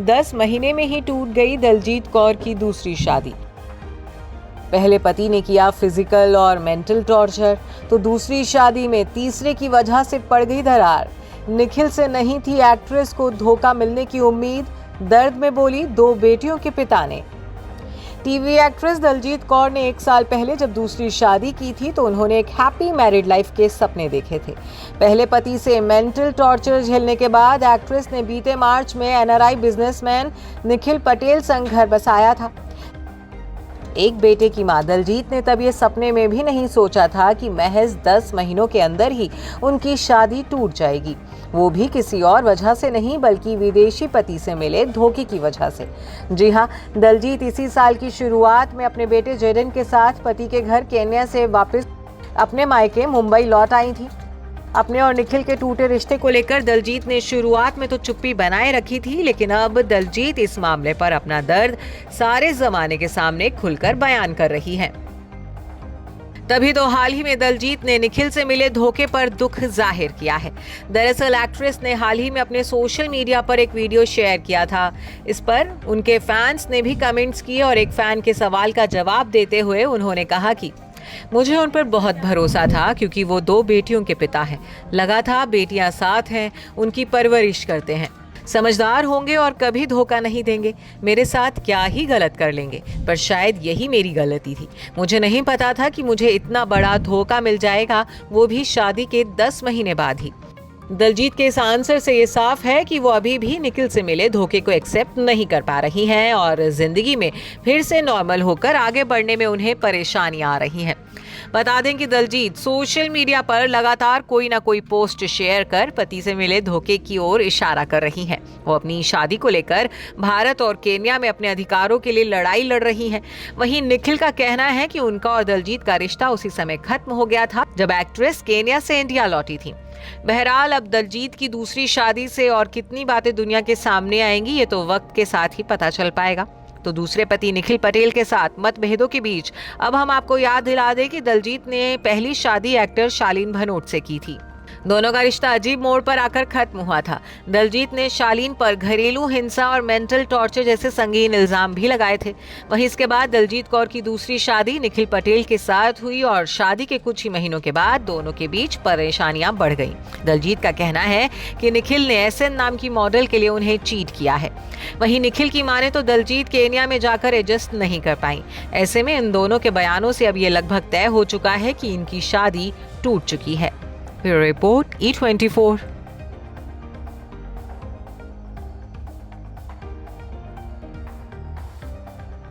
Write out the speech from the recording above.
10 महीने में ही टूट गई दलजीत कौर की दूसरी शादी। पहले पति ने किया फिजिकल और मेंटल टॉर्चर, तो दूसरी शादी में तीसरे की वजह से पड़ गई दरार। निखिल से नहीं थी एक्ट्रेस को धोखा मिलने की उम्मीद, दर्द में बोली 2 बेटियों के पिता ने। टीवी एक्ट्रेस दलजीत कौर ने 1 साल पहले जब दूसरी शादी की थी तो उन्होंने एक हैप्पी मैरिड लाइफ के सपने देखे थे। पहले पति से मेंटल टॉर्चर झेलने के बाद एक्ट्रेस ने बीते मार्च में एनआरआई बिजनेसमैन निखिल पटेल संग घर बसाया था। एक बेटे की मां दलजीत ने तब ये सपने में भी नहीं सोचा था कि महज 10 महीनों के अंदर ही उनकी शादी टूट जाएगी, वो भी किसी और वजह से नहीं बल्कि विदेशी पति से मिले धोखे की वजह से। जी हां, दलजीत इसी साल की शुरुआत में अपने बेटे जेडन के साथ पति के घर केन्या से वापस अपने मायके मुंबई लौट आई थी। अपने और निखिल के टूटे रिश्ते को लेकर दलजीत ने शुरुआत में तो चुप्पी बनाए रखी थी, लेकिन अब दलजीत इस मामले पर अपना दर्द सारे जमाने के सामने खुलकर बयान कर रही हैं। तभी तो हाल ही में दलजीत ने निखिल से मिले धोखे पर दुख जाहिर किया है। दरअसल एक्ट्रेस ने हाल ही में अपने सोशल मीडिया पर एक वीडियो शेयर किया था। इस पर उनके फैंस ने भी कमेंट्स किए और एक फैन के सवाल का जवाब देते हुए उन्होंने कहा कि मुझे उन पर बहुत भरोसा था क्योंकि वो 2 बेटियों के पिता हैं। लगा था बेटियां साथ हैं, उनकी परवरिश करते हैं, समझदार होंगे और कभी धोखा नहीं देंगे, मेरे साथ क्या ही गलत कर लेंगे। पर शायद यही मेरी गलती थी। मुझे नहीं पता था कि मुझे इतना बड़ा धोखा मिल जाएगा, वो भी शादी के 10 महीने बाद ही। दलजीत के इस आंसर से ये साफ है कि वो अभी भी निखिल से मिले धोखे को एक्सेप्ट नहीं कर पा रही हैं और जिंदगी में फिर से नॉर्मल होकर आगे बढ़ने में उन्हें परेशानियां आ रही हैं। बता दें कि दलजीत सोशल मीडिया पर लगातार कोई ना कोई पोस्ट शेयर कर पति से मिले धोखे की ओर इशारा कर रही हैं। वो अपनी शादी को लेकर भारत और केन्या में अपने अधिकारों के लिए लड़ाई लड़ रही हैं। वहीं निखिल का कहना है कि उनका और दलजीत का रिश्ता उसी समय खत्म हो गया था जब एक्ट्रेस केन्या से इंडिया लौटी थी। बहरहाल अब दलजीत की दूसरी शादी से और कितनी बातें दुनिया के सामने आएंगी, ये तो वक्त के साथ ही पता चल पाएगा। तो दूसरे पति निखिल पटेल के साथ मतभेदों के बीच अब हम आपको याद दिला दें कि दलजीत ने पहली शादी एक्टर शालीन भनोट से की थी। दोनों का रिश्ता अजीब मोड़ पर आकर खत्म हुआ था। दलजीत ने शालीन पर घरेलू हिंसा और मेंटल टॉर्चर जैसे संगीन इल्जाम भी लगाए थे। वहीं इसके बाद दलजीत कौर की दूसरी शादी निखिल पटेल के साथ हुई और शादी के कुछ ही महीनों के बाद दोनों के बीच परेशानियां बढ़ गईं। दलजीत का कहना है कि निखिल ने एसएन नाम की मॉडल के लिए उन्हें चीट किया है। वहीं निखिल की माने तो दलजीत केन्या में जाकर एडजस्ट नहीं कर पाई। ऐसे में इन दोनों के बयानों से अब ये लगभग तय हो चुका है कि इनकी शादी टूट चुकी है। Bureau report E24।